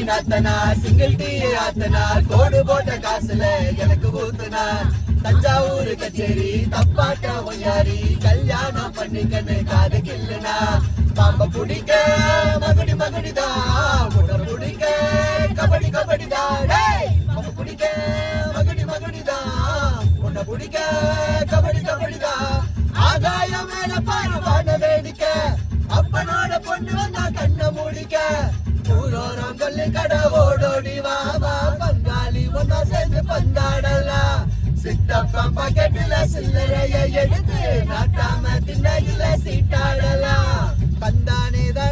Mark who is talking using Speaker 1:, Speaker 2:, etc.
Speaker 1: நாத்தனா single tea ஆத்தனா கோடு போட்ட காசுல எனக்கு ஊத்துனா தஞ்சாவூர் கச்சேரி தப்பாட்ட ஒய்யாரி கல்யாணம் பண்ணிக்கன்னு காது கில்லுனா பாம்ப பிடிக்க மகுடி மகுடிதான் உட பிடிக்க கபடி கபடிதான் பாம்ப பிடிக்க மகுடி மகுடிதான் உன்னை பிடிக்க கபடி கபடிதான் ஆகாயம் மேல பாரு வான வேடிக்கை அப்பனோட பொண்ணு வந்தா கண்ண மூடிக்க ஊரோரம் கொல்லி கடை ஓடோடி வா வா பங்காளி ஒன்னா சேர்ந்து பந்தாடலாம் சித்தப்பம் பாக்கெட்டுல சில்லறைய எடுத்து நாட்டாம திண்ணையில சீட்டாடலாம் பந்தானேதான்